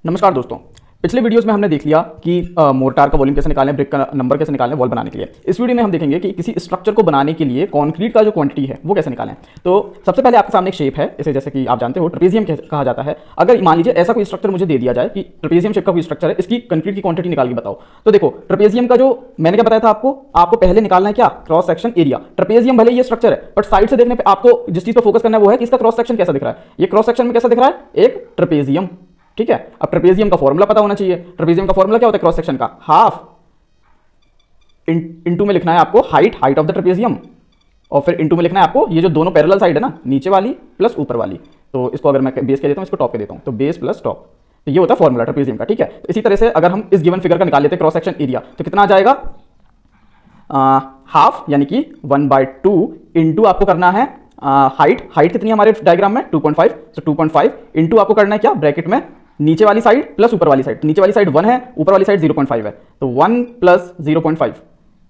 नमस्कार दोस्तों। पिछले वीडियोस में हमने देख लिया कि मोर्टार का वॉल्यूम कैसे निकालें, ब्रिक का नंबर कैसे निकालें वॉल बनाने के लिए। इस वीडियो में हम देखेंगे कि किसी स्ट्रक्चर को बनाने के लिए कंक्रीट का जो क्वांटिटी है वो कैसे निकालें। तो सबसे पहले आपके सामने एक शेप है, इसे जैसे कि आप जानते हो ट्रेपेजियम कहा जाता है। अगर मान लीजिए ऐसा कोई स्ट्रक्चर मुझे दे दिया जाए कि ट्रेपेजियम शेप का कोई स्ट्रक्चर है, इसकी कंक्रीट की क्वांटिटी निकाल के बताओ। तो देखो ट्रेपेजियम का जो मैंने क्या बताया था आपको पहले निकालना है क्या, क्रॉस सेक्शन एरिया। ट्रेपेजियम भले ये स्ट्रक्चर है बट साइड से देखने पर आपको जिस चीज पर फोकस करना है वो है कि इसका क्रॉस सेक्शन कैसा दिख रहा है। ये क्रॉस सेक्शन में कैसा दिख रहा है, एक ट्रेपेजियम। ठीक है, अब ट्रेपेजियम का फॉर्मूला पता होना चाहिए। ट्रेपेजियम का फॉर्मूला क्या होता है क्रॉस सेक्शन का, हाफ इनटू में लिखना है आपको हाइट ऑफ द ट्रेपेजियम, और फिर इनटू में लिखना है आपको ये जो दोनों पैरेलल साइड है ना, नीचे वाली प्लस ऊपर वाली। तो इसको अगर मैं बेस कह देता हूं, इसको टॉप कह देता हूं, तो बेस प्लस टॉप। तो ये होता है फॉर्मूला ट्रेपेजियम का। ठीक है, तो इसी तरह से अगर हम इस गिवन फिगर का निकाल लेते हैं क्रॉस सेक्शन एरिया, तो कितना आ जाएगा, हाफ यानी कि 1/2 इंटू आपको करना है हाइट कितनी है हमारे डायग्राम में 2.5, तो 2.5 इंटू आपको करना है क्या, ब्रैकेट में नीचे वाली साइड प्लस ऊपर वाली साइड। नीचे वाली साइड 1 है, ऊपर वाली साइड 0.5 है, तो 1 प्लस 0.5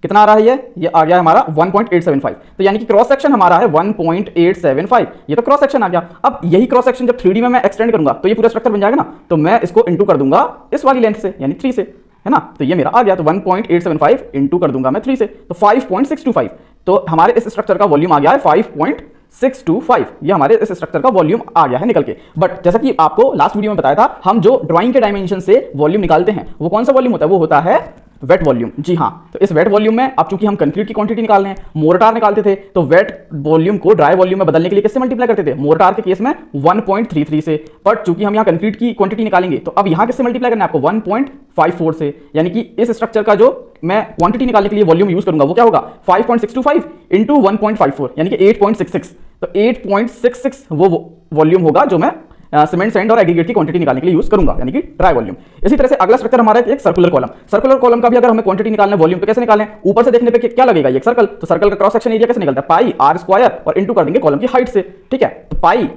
कितना आ रहा है, ये आ गया हमारा 1.875। तो यानी कि क्रॉस सेक्शन हमारा है 1.875। ये तो क्रॉस सेक्शन आ गया। अब यही क्रॉस सेक्शन जब 3D में मैं एक्सटेंड करूंगा तो ये पूरा स्ट्रक्चर बन जाएगा ना, तो मैं इसको इंटू कर दूंगा इस वाली लेंथ से यानी 3 से, है ना। तो ये मेरा आ गया, तो 1.875 इंटू कर दूंगा मैं 3 से, तो 5.625। तो हमारे इस स्ट्रक्चर का वॉल्यूम आ गया है 5.625। ये हमारे इस स्ट्रक्चर का वॉल्यूम आ गया है निकल के। बट जैसा कि आपको लास्ट वीडियो में बताया था, हम जो ड्राइंग के डायमेंशन से वॉल्यूम निकालते हैं वो कौन सा वॉल्यूम होता है, वो होता है वेट वॉल्यूम। जी हाँ, तो इस वेट वॉल्यूम में अब चूंकि हम कंक्रीट की क्वांटिटी निकाल रहे हैं, मोर्टार निकालते थे तो वेट वॉल्यूम को ड्राई वॉल्यूम में बदलने के लिए किससे मल्टीप्लाई करते थे, मोर्टार के केस में 1.33 से। बट चूंकि हम यहाँ कंक्रीट की क्वांटिटी निकालेंगे तो अब यहाँ किससे मल्टीप्लाई करना है आपको, 1.54 से। यानी कि इस स्ट्रक्चर का जो मैं क्वांटिटी निकालने के लिए वॉल्यूम यूज करूंगा वो क्या होगा, 5.625 इंटू 1.54 यानी कि 8.66। तो 8.66 वो वॉल्यूम होगा जो मैं सीमेंट सैंड और एग्रीगेट की क्वांटिटी निकालने के लिए यूज करूंगा, यानी कि ड्राई वॉल्यूम। इसी तरह से अगला स्ट्रक्चर हमारा एक सर्कुलर कॉलम। सर्कुलर कॉलम का भी अगर हमें क्वांटिटी निकालना है वॉल्यूम, तो कैसे निकालें, ऊपर से देखने पे क्या लगेगा, ये सर्कल, तो सर्कल का क्रॉस सेक्शन एरिया कैसे निकलता है, पाई आर स्क्वायर और इंटू कर देंगे कॉलम की हाइट से। ठीक है, तो पाई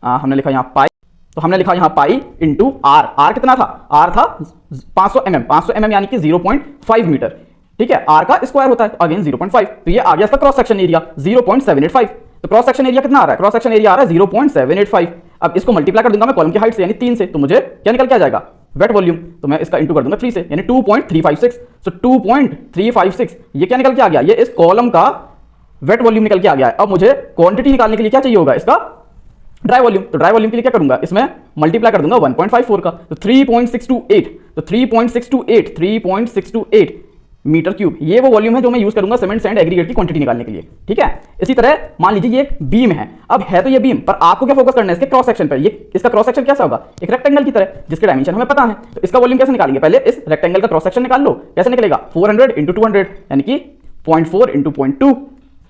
हमने लिखा यहाँ पाई, तो हमने लिखा यहाँ पाई इंटू आर। आर कितना था, आर था 500 mm यानी कि 0.5 मीटर। ठीक है, आर का स्क्वायर होता है अगेन 0.5, तो ये आ गया इसका क्रॉस सेक्शन एरिया 0.785। तो क्रॉस सेक्शन एरिया कितना आ रहा है, क्रॉस सेक्शन एरिया आ रहा है 0.785। अब इसको मल्टीप्लाई कर दूंगा मैं कॉलम की हाइट से यानी 3 से, तो मुझे क्या निकल के आ जाएगा, वेट वॉल्यूम। तो मैं इसका इंटू कर दूंगा 3 से यानी 2.356। तो 2.356 ये क्या निकल के आ गया, ये इस कॉलम का वेट वॉल्यूम निकल के आ गया है। अब मुझे क्वांटिटी निकालने के लिए क्या चाहिए होगा, इसका ड्राई वॉल्यूम। तो ड्राई वॉल्यूम के लिए क्या करूंगा, इसमें मल्टीप्लाई कर दूंगा 1.54 का, तो 3.628। तो 3.628 मीटर क्यूब ये वो वॉल्यूम है जो मैं यूज करूंगा सीमेंट सैंड एग्रीगेट की क्वांटिटी निकालने के लिए। ठीक है, इसी तरह मान लीजिए ये एक बीम है। अब है तो ये बीम, पर आपको क्या फोकस करना है, इसके क्रॉस सेक्शन पर। ये इसका क्रॉस सेक्शन कैसा होगा, एक रेक्टेंगल की तरह जिसके डायमेंशन हमें पता है। तो इसका वॉल्यूम कैसे निकालेंगे, पहले इस रेक्टेंगल का क्रॉस सेक्शन निकाल लो। कैसे निकलेगा, 400 इंटू 200 यानी कि 0.4 इंटू 0.2।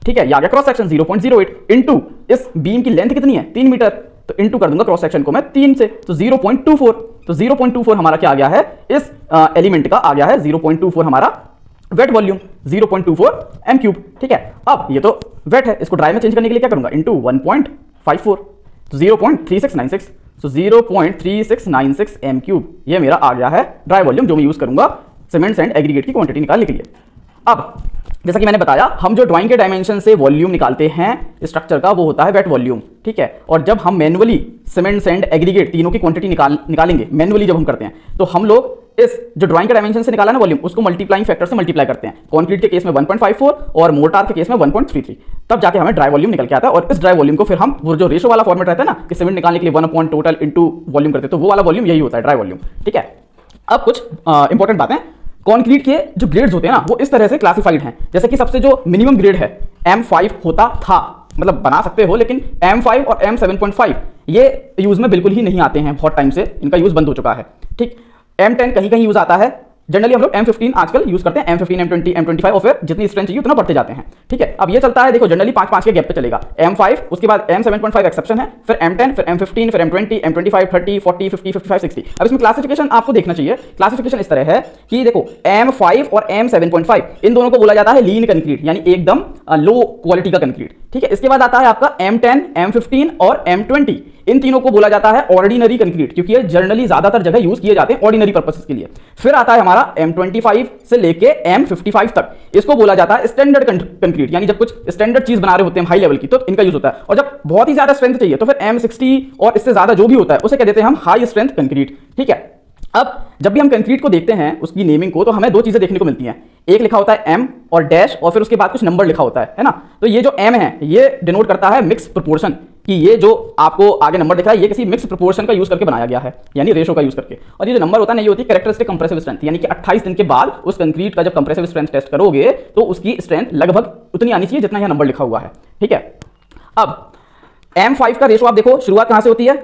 ठीक है, ये आ गया क्रॉस सेक्शन 0.08 इंटू इस बीम की लेंथ कितनी है 3 मीटर, तो इंटू कर दूंगा क्रॉस सेक्शन को मैं 3 से, तो 0.24। तो 0.24 हमारा क्या आ गया है, इस एलिमेंट का आ गया है 0.24 हमारा वेट वॉल्यूम 0.24 m क्यूब। ठीक है, अब ये तो वेट है, इसको ड्राई में चेंज करने के लिए क्या करूंगा, इंटू 1.54, तो 0.3696। तो 0.3696 m क्यूब ये मेरा आ गया है ड्राई वॉल्यूम जो मैं यूज करूंगा सीमेंट सैंड एग्रीगेट की क्वांटिटी निकालने के लिए। अब जैसा कि मैंने बताया, हम जो ड्राइंग के डायमेंशन से वॉल्यूम निकालते हैं स्ट्रक्चर का वो होता है वेट वॉल्यूम। ठीक है, और जब हम मैनुअली सीमेंट सैंड एग्रीगेट तीनों की क्वांटिटी निकालेंगे, मैनुअली जब हम करते हैं तो हम लोग इस जो ड्राइंग के डायमेंशन से निकाला ना वॉल्यूम, उसको मल्टीप्लाइंग फैक्टर से मल्टीप्लाई करते हैं। कंक्रीट के केस में 1.54 और मोर्टार के केस में 1.33, तब जाके हमें ड्राई वॉल्यूम निकल के आता है। और इस ड्राई वॉल्यूम को फिर हम वो जो रेशो वाला फॉर्मेट रहता है ना कि सीमेंट निकालने के लिए 1 टोटल इंटू वॉल्यूम करते हैं, तो वो वाला वॉल्यूम यही होता है ड्राई वॉल्यूम। ठीक है, अब कुछ इंपॉर्टेंट बातें, कंक्रीट के जो ग्रेड्स होते हैं ना वो इस तरह से क्लासिफाइड हैं। जैसे कि सबसे जो मिनिमम ग्रेड है M5 होता था, मतलब बना सकते हो, लेकिन M5 और M7.5 ये यूज में बिल्कुल ही नहीं आते हैं, बहुत टाइम से इनका यूज बंद हो चुका है। ठीक, M10 कहीं कहीं यूज आता है, जनरली हम लोग M15 आजकल यूज करते हैं, M15 M20 M25 और फिर जितनी स्ट्रेंथ चाहिए उतना बढ़ते जाते हैं। ठीक है, अब ये चलता है, देखो जनरली 5-5 के गैप पे चलेगा। M5 उसके बाद M7.5 एक्सेप्शन है, फिर M10 फिर M15 फिर M20 M25 30 40 50 55 60। अब इसमें क्लासिफिकेशन आपको देखना चाहिए। क्लासिफिकेशन इस तरह है कि देखो M5 और M7.5 इन दोनों को बोला जाता है लीन कंक्रीट, यानी एकदम लो क्वालिटी का कंक्रीट। ठीक है, इसके बाद आता है आपका M10 M15 और M20, इन तीनों को बोला जाता है ऑर्डिनरी कंक्रीट, क्योंकि ये जनरली ज्यादातर जगह यूज किए जाते हैं ऑर्डिनरी पर्पसेस के लिए। फिर आता है हमारा M25 से लेके M55 तक, इसको बोला जाता है स्टैंडर्ड कंक्रीट, यानी जब कुछ स्टैंडर्ड चीज बना रहे होते हैं हाई लेवल की तो इनका यूज होता है। और जब बहुत ही ज्यादा स्ट्रेंथ चाहिए तो फिर M60 और इससे ज्यादा जो भी होता है उसे कह देते हैं हम हाई स्ट्रेंथ कंक्रीट। ठीक है, अब जब भी हम कंक्रीट को देखते हैं उसकी नेमिंग को, तो हमें दो चीजें देखने को मिलती हैं। एक लिखा होता है M और डैश, और फिर उसके बाद कुछ नंबर लिखा होता है ना। तो ये जो M है ये डिनोट करता है मिक्स प्रोपोर्शन, कि ये जो आपको आगे नंबर दिखा है ये किसी मिक्स प्रोपोर्शन का यूज करके बनाया गया है, यानी रेशो का यूज करके। और ये जो नंबर होता है ना, ये होती है कैरेक्टरिस्टिक कंप्रेसिव स्ट्रेंथ, यानी कि 28 दिन के बाद उस कंक्रीट का जब कंप्रेसिव स्ट्रेंथ टेस्ट करोगे तो उसकी स्ट्रेंथ लगभग उतनी आनी चाहिए जितना यह नंबर लिखा हुआ है। ठीक है, अब M5 का रेशो आप देखो शुरुआत कहां से होती है,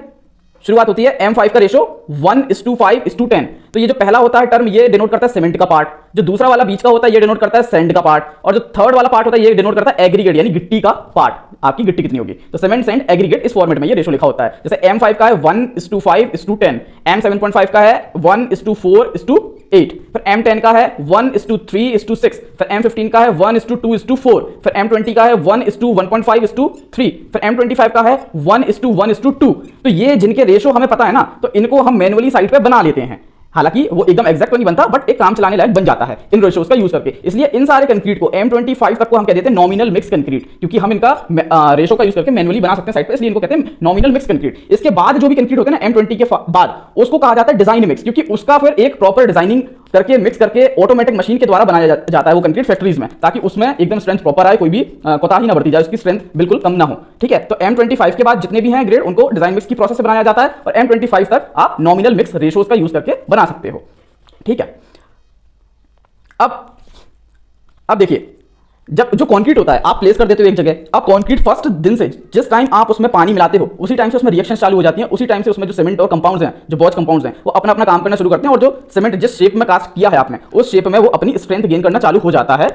शुरुआत होती है M5 का रेशो 1:5:10। तो ये जो पहला होता है टर्म ये डिनोट करता है सीमेंट का पार्ट, जो दूसरा वाला बीच का होता है ये डिनोट करता है सैंड का पार्ट, और जो थर्ड वाला पार्ट होता है ये डिनोट करता है एग्रीगेट, यानी गिट्टी का पार्ट, आपकी गिट्टी कितनी होगी। तो सीमेंट सैंड एग्रीगेट इस फॉर्मेट में ये रेशो लिखा होता है। जैसे M5 का है 1:5:10, M7.5 का है 1:4:8, फिर M10 का है 1:3:6, फिर M15 का है 1:2:4, फिर M20 का है 1:1.5:3, फिर M25 का है 1:1:2। तो ये जिनके रेशो हमें पता है ना, तो इनको हम मैन्युअली साइट पे बना लेते हैं। हालांकि वो एकदम एग्जैक्ट तो नहीं बनता, बट एक काम चलाने लायक बन जाता है इन रेशोस का यूज करके। इसलिए इन सारे कंक्रीट को M25 तक को हम कह देते हैं नॉमिनल मिक्स कंक्रीट, क्योंकि हम इनका रेशो का यूज करके मैन्युअली बना सकते हैं साइट पे, इसलिए इनको कहते हैं नॉमिनल मिक्स कंक्रीट। इसके बाद जो भी कंक्रीट होते हैं ना M20 के बाद, उसको कहा जाता है डिजाइन मिक्स, क्योंकि उसका फिर एक प्रॉपर डिजाइनिंग करके मिक्स करके ऑटोमेटिक मशीन के द्वारा बनाया जाता है वो कंक्रीट फैक्ट्रीज में, ताकि उसमें एकदम स्ट्रेंथ प्रॉपर आए, कोई भी कोताही ना बरती जाए, उसकी स्ट्रेंथ बिल्कुल कम ना हो। ठीक है, तो M25 के बाद जितने भी हैं ग्रेड उनको डिजाइन मिक्स की प्रोसेस से बनाया जाता है, और M25 तक आप नॉमिनल मिक्स रेशोस का यूज करके बना सकते हो। ठीक है, अब देखिए, जब जो कंक्रीट होता है आप प्लेस कर देते हो एक जगह, अब कंक्रीट फर्स्ट दिन से जिस टाइम आप उसमें पानी मिलाते हो उसी टाइम से उसमें रिएक्शन चालू हो जाती हैं, उसी टाइम से उसमें जो सीमेंट और कंपाउंड्स हैं, जो बॉज कंपाउंड्स हैं, वो अपना अपना काम करना शुरू करते हैं, और जो सीमेंट जिस शेप में कास्ट किया है आपने उस शेप में वो अपनी स्ट्रेंथ गेन करना चालू हो जाता है।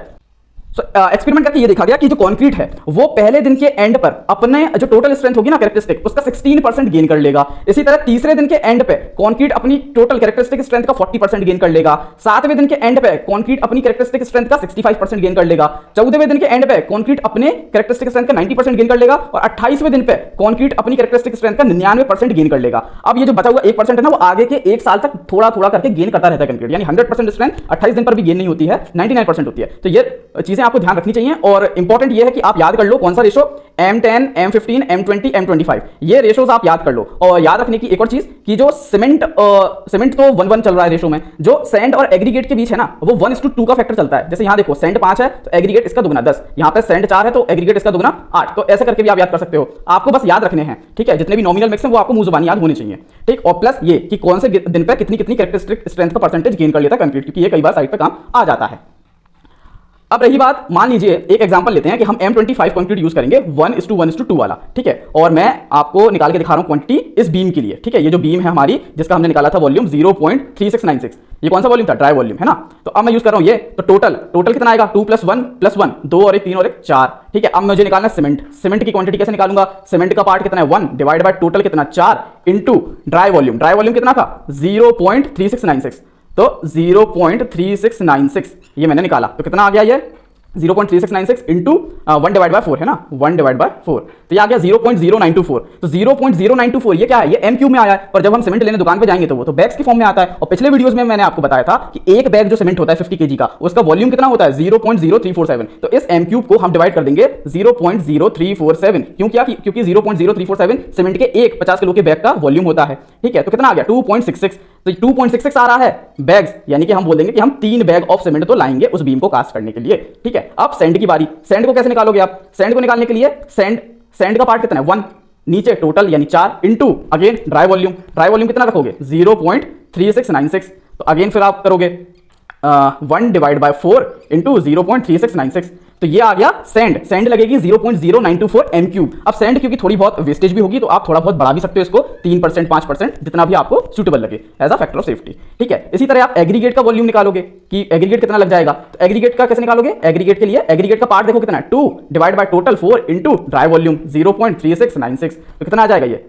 एक्सपेरिमेंट करके ये देखा गया कि जो कंक्रीट है वो पहले दिन के एंड पर अपने जो टोटल स्ट्रेंथ होगी ना कैरेक्टरिस्टिक, उसका 16% गेन कर लेगा। इसी तरह तीसरे दिन के एंड पे कंक्रीट अपनी टोटल कैरेक्टरिस्टिक स्ट्रेंथ का 40% गेन कर लेगा। सातवें दिन के एंड पे कंक्रीट अपनी कैरेक्टरिस्टिक स्ट्रेंथ का 65% गेन कर लेगा। 14वें दिन के एंड पे कंक्रीट अपने कैरेक्टरिस्टिक स्ट्रेंथ का 90% गेन कर लेगा, और 28वें दिन पे कंक्रीट अपनी कैरेक्टरिस्टिक स्ट्रेंथ का 99% गेन कर लेगा। अब ये जो बचा हुआ 1% है ना, वो आगे के एक साल तक थोड़ा थोड़ा करके गेन करता रहता है कंक्रीट, यानी 100% स्ट्रेंथ 28 दिन पर भी गेन नहीं होती है, 99% होती है। तो ये चीजें आपको ध्यान रखनी चाहिए, और इंपॉर्टेंट ये है कि आप याद कर लो कौन सा ratio, M10, M15, M20, M25, ये रेशोज आप याद कर लो। और याद रखने की एक और चीज कि जो सीमेंट तो 1:1 चल रहा है रेशो में, जो सैंड और एग्रीगेट के बीच है ना वो 1:2 का फैक्टर चलता है। जैसे यहां देखो सैंड 5 है तो एग्रीगेट इसका दुगना 10, यहां पे सैंड 4 है तो एग्रीगेट इसका दुगना 8। तो ऐसे करके भी आप याद कर सकते हो, आपको बस याद रखने हैं। ठीक है, जितने भी नॉमिनल मिक्स हैं वो आपको मुंह जुबानी याद होने चाहिए। ठीक, और प्लस ये कि कौन से दिन पे कितनी कितनी कैरेक्टरिस्टिक स्ट्रेंथ का परसेंटेज गेन कर लेता है कंक्रीट, क्योंकि ये कई बार साइट पे काम आ जाता है। अब रही बात, मान लीजिए एक एग्जांपल लेते हैं कि हम M25 कंक्रीट यूज करेंगे 1:1:2 वाला। ठीक है, और मैं आपको निकाल के दिखा रहा हूं क्वांटिटी इस बीम के लिए। ठीक है, ये जो बीम है हमारी जिसका हमने निकाला था वॉल्यूम 0.3696, ये कौन सा वॉल्यूम था, ड्राई वॉल्यूम है ना। तो अब मैं यूज कर रहा हूं ये, तो टोटल कितना आएगा 2 + 1 + 1, 2 और 1 3 और 1 4। ठीक है, अब मुझे निकालना है सीमेंट की क्वांटिटी कैसे निकालूंगा, सीमेंट का पार्ट कितना है 1 डिवाइड बाय टोटल कितना 4 इंटू ड्राई वॉल्यूम कितना था 0.3696, तो 0.3696 ये मैंने निकाला, तो कितना आ गया ये 0.3696 इंटू 1/4 है ना, 1/4, तो ये आ गया 0.0924। तो 0.0924 ये क्या है, ये M³ में आया है, पर जब हम सीमेंट लेने दुकान पे जाएंगे तो वो तो बैग्स की फॉर्म में आता है। और पिछले वीडियोस में मैंने आपको बताया था कि एक बैग जो सीमेंट होता है 50 kg का, उसका वॉल्यूम कितना होता है 0.0347। तो इस M³ को हम डिवाइड कर देंगे 0.0347। क्योंकि 0.0347 सीमेंट के एक 50 किलो के बैग का वॉल्यूम होता है। ठीक है, तो कितना आ गया 2.66। तो 2.66 आ रहा है बैग्स, यानी कि हम बोल देंगे कि हम 3 बैग ऑफ सीमेंट तो लाएंगे उस बीम को कास्ट करने के लिए। ठीक है, अब सैंड की बारी, सैंड को कैसे निकालोगे आप, सैंड को निकालने के लिए सैंड का पार्ट कितना है 1, नीचे टोटल यानी 4 इंटू अगेन ड्राई वॉल्यूम कितना रखोगे 0.3696। तो अगेन फिर आप करोगे 1/4 इंटू 0.3696, तो ये आ गया सैंड लगेगी 0.0924 M³। अब सैंड क्योंकि थोड़ी बहुत वेस्टेज भी होगी तो आप थोड़ा बहुत बढ़ा भी सकते हो इसको 3% 5%, जितना भी आपको सुटेबल लगे as a factor of safety. ठीक है, इसी तरह आप एग्रीगेट का वॉल्यूम निकालोगे कि एग्रीगेट कितना लग जाएगा, तो एग्रीगेट का कैसे निकालोगे, एग्रीगेट के लिए एग्रीगेट का पार्ट देखो कितना है 2 divide by total 4 into dry volume 0.3696, तो कितना आ जाएगा ये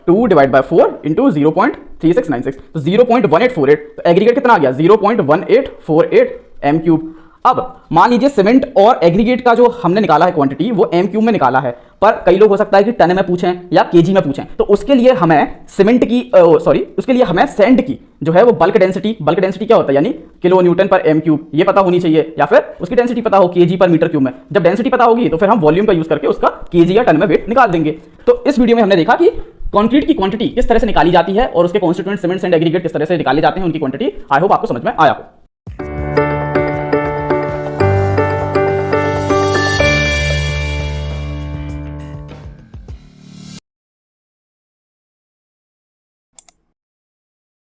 2 डिवाइड बाय 4 इंटू 0.3696, तो 0.1848। तो एग्रीगेट कितना आ गया 0.1848 M³। अब मान लीजिए सीमेंट और एग्रीगेट का जो हमने निकाला है क्वांटिटी वो M³ में निकाला है, पर कई लोग हो सकता है कि टन में पूछें या केजी में पूछें, तो उसके लिए हमें सीमेंट की उसके लिए हमें सैंड की जो है वो बल्क डेंसिटी क्या होता है यानी किलो न्यूटन पर एम क्यूब, ये पता होनी चाहिए, या फिर उसकी डेंसिटी पता हो केजी पर मीटर क्यूब में। जब डेंसिटी पता होगी तो फिर हम वॉल्यूम का यूज करके उसका केजी या टन में वेट निकाल देंगे। तो इस वीडियो में हमने देखा कि कंक्रीट की क्वांटिटी किस तरह से निकाली जाती है और उसके कॉन्स्टिट्यूएंट सीमेंट्स एंड एग्रीगेट किस तरह से निकाले जाते हैं, उनकी क्वांटिटी। आई होप आपको समझ में आया हो।